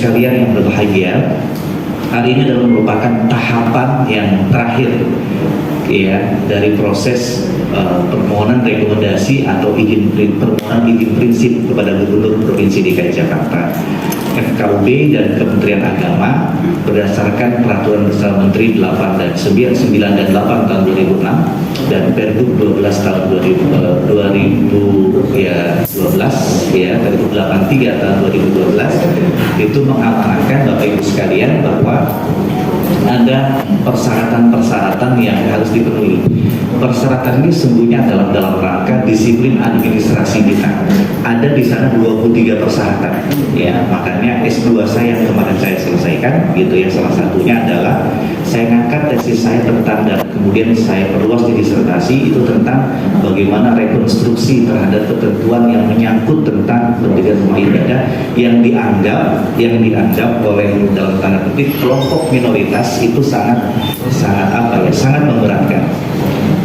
sekalian yang berbahagia, hari ini adalah merupakan tahapan yang terakhir ya dari proses permohonan rekomendasi atau permohonan izin prinsip kepada Gubernur Provinsi DKI Jakarta. FKUB dan Kementerian Agama berdasarkan Peraturan Bersama Menteri 8 dan 9 dan 8 tahun 2006 dan Pergub 12 tahun 2012 Pergub 83 tahun 2012 itu mengamanahkan Bapak Ibu sekalian bahwa ada persyaratan-persyaratan yang harus dipenuhi. Persyaratan ini sesungguhnya dalam rangka disiplin administrasi kita. Ada di sana 23 persyaratan. Ya, makanya S2 saya yang kemarin saya selesaikan, gitu ya. Salah satunya adalah saya ngangkat tesis saya tentang dan kemudian saya perluas di disertasi itu tentang bagaimana rekonstruksi terhadap ketentuan yang menyangkut tentang pendirian rumah ibadah yang dianggap oleh dalam tanda petik kelompok minoritas itu sangat memberatkan.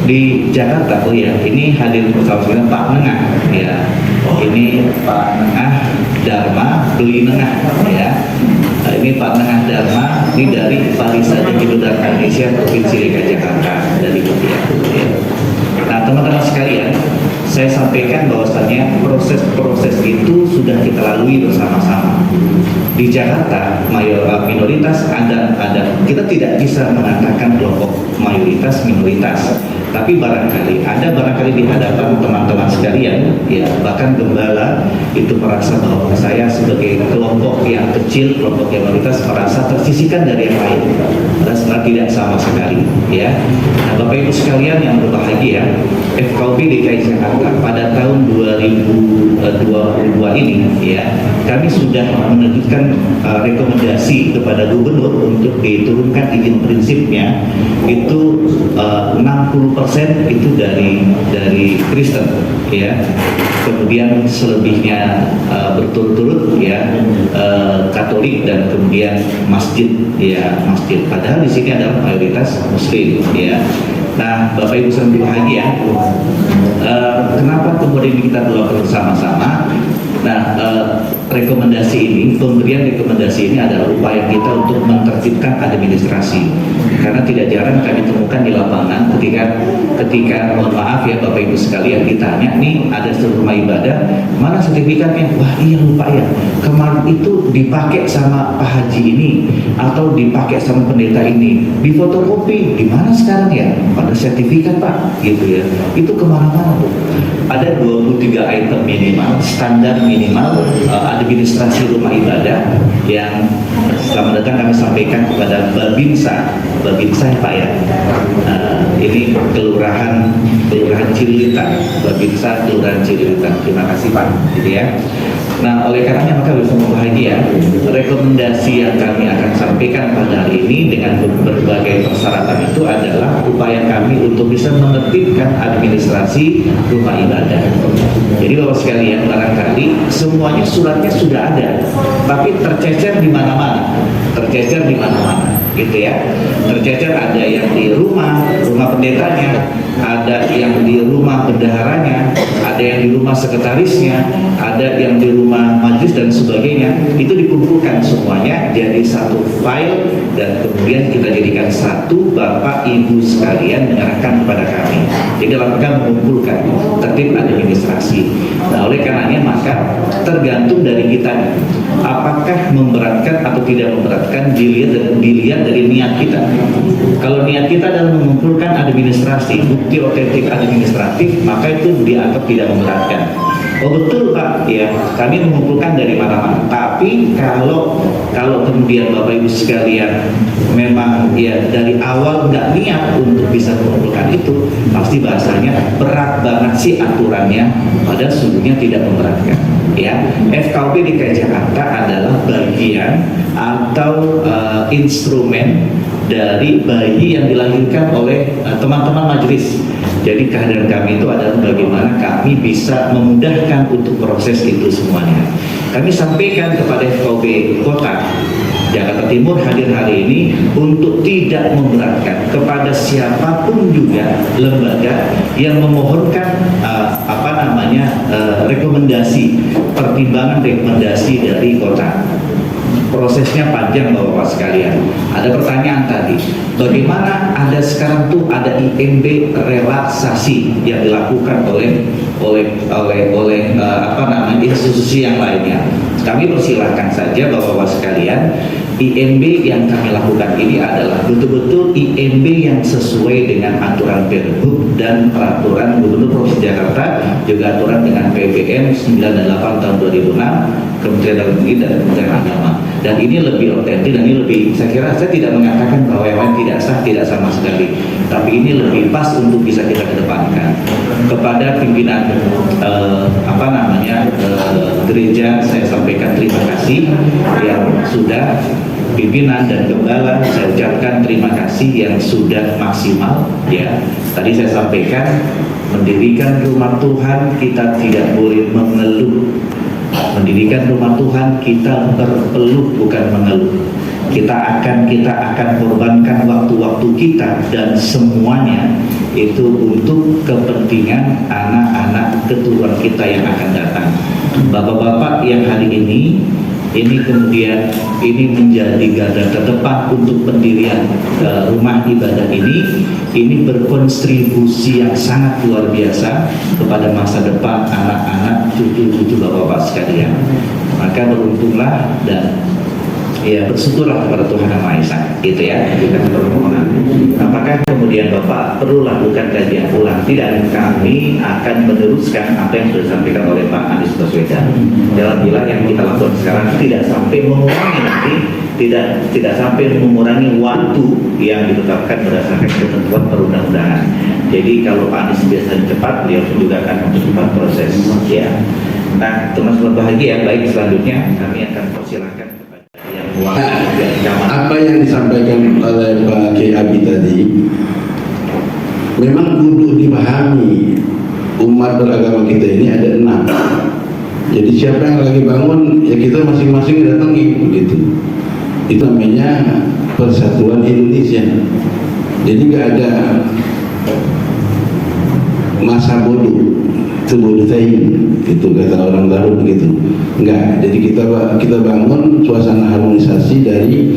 Di Jakarta, ini hadir bersama kita Pak Nengah, ya. Ini Pak Nengah Dharma Beli Nengah, ya. Ini Pak Nengah Dharma, ini dari Parisa dan Hidrodharma Indonesia Provinsi DKI Jakarta dari Indonesia. Ya. Nah, teman-teman sekalian, saya sampaikan bahwasannya proses-proses itu sudah kita lalui bersama-sama. Di Jakarta, minoritas ada kita tidak bisa mengatakan kelompok mayoritas minoritas, tapi barangkali di hadapan teman-teman sekalian, ya bahkan gembala itu merasa bahwa saya sebagai kelompok yang kecil, kelompok yang minoritas merasa tersisihkan dari yang lain, padahal sebenarnya tidak sama sekali, ya. Nah, Bapak Ibu sekalian yang berbahagia, FKUB DKI Jakarta pada tahun 2022 ini, ya, kami sudah menerbitkan rekomendasi kepada Gubernur untuk diturunkan izin prinsipnya itu 60% itu dari Kristen, ya. Kemudian selebihnya berturut-turut, ya, Katolik dan kemudian masjid. Padahal di sini adalah mayoritas Muslim, ya. Nah, Bapak Ibu yang berbahagia, kenapa kemudian kita doakan bersama-sama? Nah, pemberian rekomendasi ini adalah upaya kita untuk menertibkan administrasi. Karena tidak jarang kami temukan di lapangan ketika mohon maaf ya Bapak Ibu sekalian ditanya, nih ada seluruh rumah ibadah, mana sertifikatnya? Wah iya lupa ya, kemarin itu dipakai sama Pak Haji ini atau dipakai sama pendeta ini, di fotokopi, di mana sekarang ya? Pada sertifikat Pak, gitu ya. Itu kemana-mana tuh. Ada 23 item minimal, standar minimal administrasi rumah ibadah yang selamat datang kami sampaikan kepada Babinsa Pak ya. Ini kelurahan Cililitan, Babinsa Kelurahan Cililitan. Terima kasih Pak, gitu ya. Nah, oleh karenanya maka bersama bahagia, rekomendasi yang kami akan sampaikan pada hari ini dengan berbagai persyaratan itu adalah upaya kami untuk bisa menertibkan administrasi rumah ibadah. Jadi Bapak sekalian, barangkali semuanya suratnya sudah ada, tapi tercecer di mana-mana, gitu ya. Tercecer ada yang di rumah pendetanya, ada yang di rumah bendaharanya, ada yang di rumah sekretarisnya, ada yang di rumah majelis dan sebagainya. Itu dikumpulkan semuanya jadi satu file dan kemudian kita jadikan satu, Bapak Ibu sekalian menyerahkan kepada kami. Jadi dalam rangka mengumpulkan tertib administrasi. Nah, oleh karenanya maka tergantung dari kita apakah memberatkan atau tidak memberatkan, dilihat dari niat kita. Kalau niat kita adalah mengumpulkan administrasi, bukti otentik administratif, maka itu dianggap tidak memberatkan. Oh betul Pak, ya kami mengumpulkan dari mana-mana. Tapi kalau kemudian Bapak Ibu sekalian memang ya dari awal nggak niat untuk bisa mengumpulkan itu, pasti bahasanya berat banget sih aturannya, padahal sungguhnya tidak memberatkan. Ya, FKUB DKI Jakarta adalah bagian atau instrumen dari bayi yang dilahirkan oleh teman-teman majelis. Jadi kehadiran kami itu adalah bagaimana kami bisa memudahkan untuk proses itu semuanya. Kami sampaikan kepada FKUB Kota Jakarta Timur hadir hari ini untuk tidak memberatkan kepada siapapun juga lembaga yang memohonkan rekomendasi, pertimbangan rekomendasi dari kota. prosesnya panjang Bapak-Bapak sekalian. Ada pertanyaan tadi, bagaimana ada sekarang tuh ada IMB relaksasi yang dilakukan oleh institusi yang lainnya. Kami persilahkan saja Bapak-Bapak sekalian, IMB yang kami lakukan ini adalah betul-betul IMB yang sesuai dengan aturan Perhub dan peraturan Gubernur Provinsi Jakarta, juga aturan dengan PBM 9 dan 8 tahun 2006, Kementerian Dalam Negeri dan Kementerian Agama. Dan ini lebih otentik dan ini lebih, saya kira saya tidak mengatakan bahwa yang lain tidak sah, tidak sama sekali. Tapi ini lebih pas untuk bisa kita kedepankan. Kepada pimpinan gereja, saya sampaikan terima kasih yang sudah pimpinan dan gembala, saya ucapkan terima kasih yang sudah maksimal ya. Tadi saya sampaikan mendirikan rumah Tuhan kita tidak boleh mengeluh. Mendirikan rumah Tuhan kita berpeluh bukan mengeluh. Kita akan korbankan waktu-waktu kita dan semuanya itu untuk kepentingan anak-anak keturunan kita yang akan datang. Bapak-bapak yang hari ini kemudian ini menjadi garda terdepan untuk pendirian rumah ibadah ini berkontribusi yang sangat luar biasa kepada masa depan anak-anak cucu-cucu bapak-bapak sekalian. Maka beruntunglah dan ya bersyukurlah kepada Tuhan Yang Maha Esa, gitu ya. Kita permohonan. Apakah kemudian Bapak perlu lakukan kajian ulang? Tidak, kami akan meneruskan apa yang sudah disampaikan oleh Pak Anies Baswedan. Dalam bilang yang kita lakukan sekarang tidak sampai mengurangi nanti, tidak sampai mengurangi waktu yang ditetapkan berdasarkan ketentuan perundang-undangan. Jadi kalau Pak Anies biasanya cepat, beliau juga akan mempercepat proses. Ya. Nah, teman-teman bahagia, baik selanjutnya kami akan persilahkan. Apa yang disampaikan oleh Pak Kiai Abi tadi memang kudu dipahami. Umat beragama kita ini ada 6. Jadi siapa yang lagi bangun ya kita masing-masing datangi begitu. Itu namanya Persatuan Indonesia. Jadi nggak ada masa bodoh, itu bodoh itu kata orang baru begitu. Enggak, jadi kita bangun suasana harmonisasi dari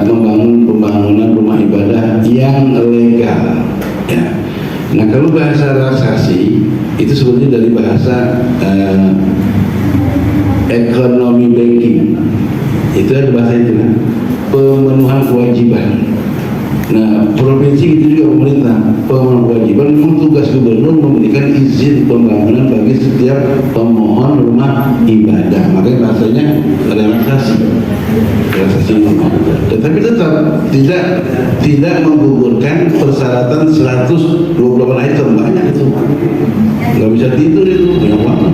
membangun pembangunan rumah ibadah yang legal ya. Nah, kalau bahasa relaksasi itu sebenarnya dari bahasa ekonomi banking, itu ada bahasa itu kan, pemenuhan kewajiban. Nah, provinsi itu juga pemerintah pemenuhan kewajiban, memang tugas gubernur memberikan izin pembangunan bagi setiap pemohon rumah ibadah. Makanya bahasanya relaksasi. Tetapi tetap tidak menggugurkan persyaratan 128 item, banyak itu. Nggak bisa tidur itu, banyak banget.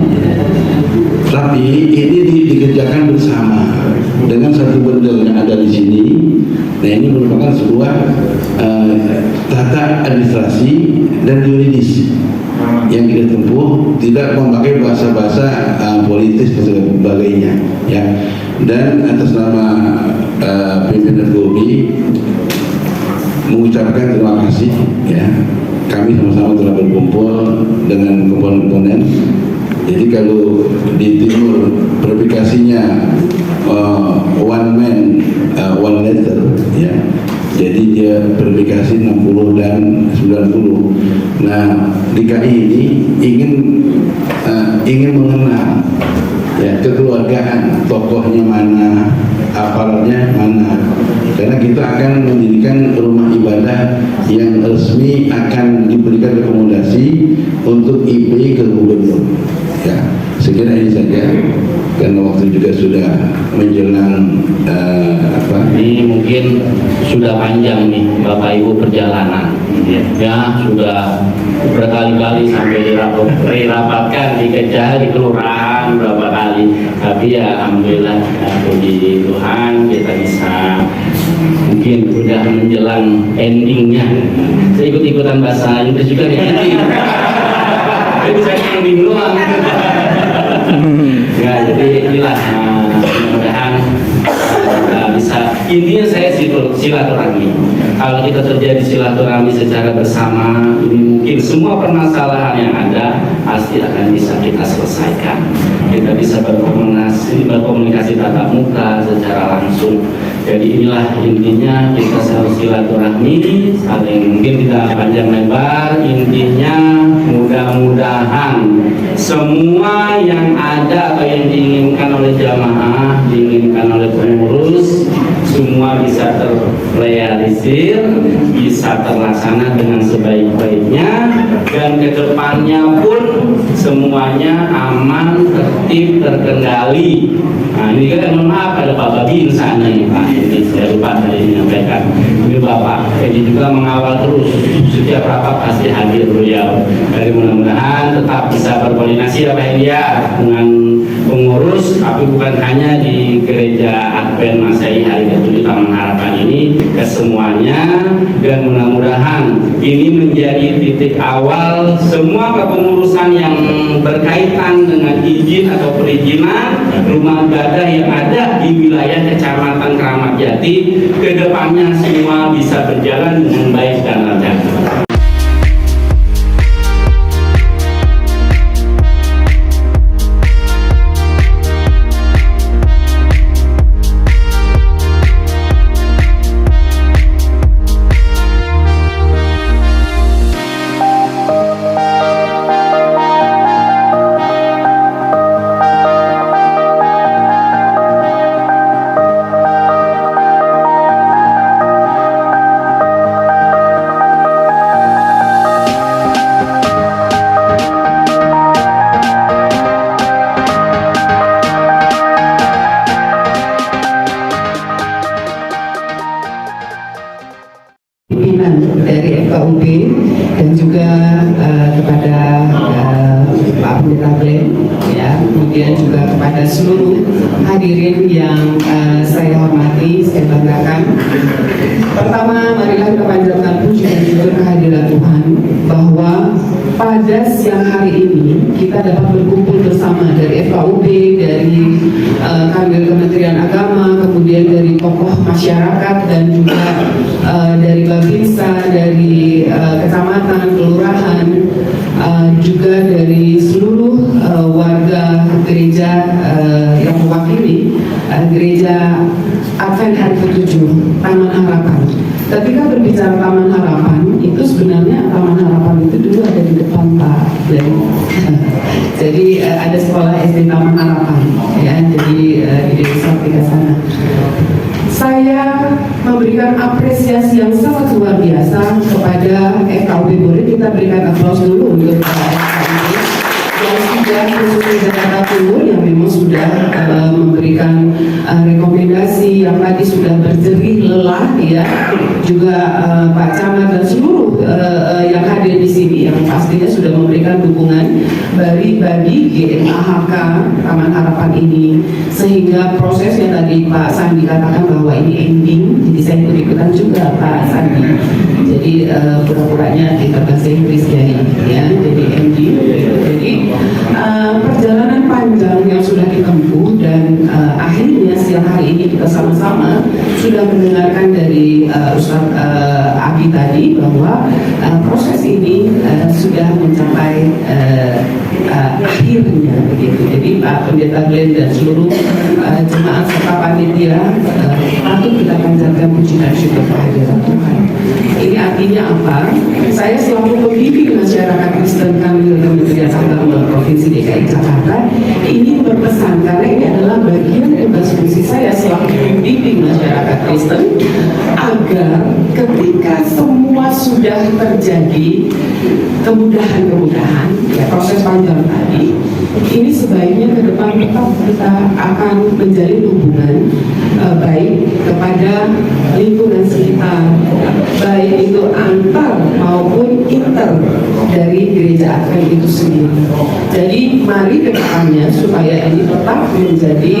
Tapi ini dikerjakan bersama dengan satu benda yang ada di sini. Nah, ini merupakan sebuah tata administrasi dan yuridis yang kita tempuh, tidak memakai bahasa-bahasa politis dan sebagainya ya. Dan atas nama pimpinan GOBI mengucapkan terima kasih ya. Kami sama-sama telah berkumpul dengan komponen-komponen. Jadi kalau di timur verifikasinya one man one letter ya. Jadi dia verifikasi 60 dan 90. Nah, DKI ini ingin mengenal ya kekeluargaan, tokohnya mana, aparatnya mana. Karena kita akan mendirikan rumah ibadah yang resmi, akan diberikan rekomendasi untuk IP ke gubernur. Ya, sekiranya ini saja karena waktu juga sudah menjelang ini mungkin sudah panjang nih Bapak Ibu perjalanan ya, sudah berkali-kali sampai dirapatkan, dikejar di kelurahan berapa kali, tapi ya alhamdulillah ya, puji Tuhan kita bisa mungkin sudah menjelang endingnya. Saya ikut-ikutan bahasa Inggris juga nih. Itu saya yang bingung. Ya, jadi inilah mudah-mudahan kita bisa Intinya saya silaturahmi. Kalau kita terjadi silaturahmi secara bersama, ini mungkin semua permasalahan yang ada pasti akan bisa kita selesaikan. Kita bisa berkomunikasi tatap muka secara langsung. Jadi inilah intinya, kita harus silaturahmi, saling mungkin tidak panjang lebar. Intinya mudah-mudahan semua yang ada atau yang diinginkan oleh jamaah, diinginkan oleh pengurus, semua bisa terrealisir, bisa terlaksana dengan sebaik-baiknya, dan kedepannya pun semuanya aman, tertib, terkendali. Nah ini kan mohon maaf ada Pak Babin sana nih Pak, ini saya lupa tadi menyampaikan. Ini Bapak, jadi juga mengawal terus setiap rapat pasti hadir beliau. Jadi mudah-mudahan tetap bisa berkoordinasi ya Pak India dengan pengurus, tapi bukan hanya di gereja Advent Masehi Hari ke-7 Taman Harapan ini, ke semuanya, dan mudah-mudahan ini menjadi titik awal semua kepengurusan yang berkaitan dengan izin atau perizinan rumah ibadah yang ada di wilayah Kecamatan Keramat Jati, kedepannya semua bisa berjalan dengan baik dan lancar. Pimpinan dari FKUB dan juga kepada Pak Pendeta Glenn, ya, kemudian juga kepada seluruh hadirin yang saya hormati, saya banggakan. Pertama, marilah kita panjatkan puji dan syukur kehadiran Tuhan bahwa pada siang hari ini kita dapat berkumpul bersama dari FKUB, dari kanwil Kementerian Agama, kemudian dari tokoh masyarakat dan juga dari Babinsa, dari kecamatan, kelurahan, juga dari seluruh warga gereja yang mewakili gereja Advent Hari ke-7 Taman Harapan. Ketika berbicara Taman Harapan, itu sebenarnya Taman Harapan itu dulu ada di depan Pak Glenn. Jadi ada sekolah SD Taman Harapan, ya, jadi di desa sana. Saya memberikan apresiasi yang sangat luar biasa kepada FKUB. Boleh kita berikan aplaus dulu untuk FKUB yang sudah, khususnya Jakarta Timur, yang memang sudah memberikan rekomendasi yang tadi sudah berjerih lelah, ya, juga Pak Camat dan seluruh yang hadir di sini yang pastinya sudah memberikan dukungan bagi GMAHK Taman Harapan ini, sehingga prosesnya tadi Pak Sandi katakan bahwa ini ending, jadi saya ikut-ikutan juga Pak Sandi. Jadi pura-puranya di bahasa Inggris ya, jadi ending. Jadi perjalanan panjang yang sudah ditempuh dan akhirnya siang hari ini kita sama-sama sudah mendengarkan dari Ustaz Abi tadi bahwa proses ini sudah mencapai akhirnya begitu. Jadi Pak Pendeta Glenn dan seluruh jemaat serta panitia patut kita panjatkan puji dan syukur kehadiran Tuhan. Ini artinya apa? Saya selaku pembimbing masyarakat Kristen Kanwil Kementerian Agama Provinsi DKI Jakarta ini berpesan, karena ini adalah bagian tugas fungsi saya selaku pembimbing masyarakat Kristen, agar ketika semua sudah terjadi kemudahan-kemudahan, ya, proses panjang tadi, ini sebaiknya ke depan tetap kita akan menjalin hubungan baik kepada lingkungan sekitar, baik itu antar maupun inter dari gereja Advent itu sendiri. Jadi mari ke depannya supaya ini tetap menjadi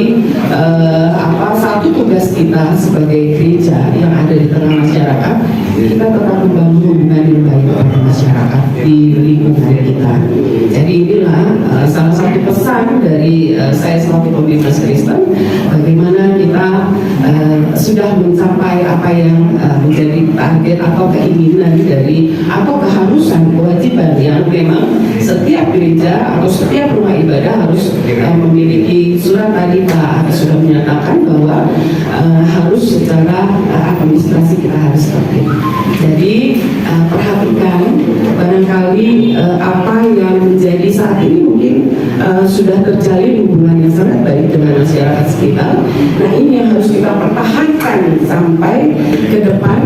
satu tugas kita sebagai gereja yang ada di tengah masyarakat, kita tetap membangun hubungan yang baik dengan masyarakat di lingkungan kita. Jadi inilah salah satu pesan pesan dari saya selaku pembina Kristen, bagaimana kita sudah mencapai apa yang menjadi target atau keinginan dari atau keharusan kewajiban yang memang setiap gereja atau setiap rumah ibadah harus memiliki. Surat tadi Pak Ari sudah menyatakan bahwa harus secara administrasi kita harus tertib. Jadi perhatikan barangkali apa yang menjadi saat ini mungkin sudah terjalin hubungan yang sangat baik dengan masyarakat sekitar. Nah ini yang harus kita pertahankan sampai ke depan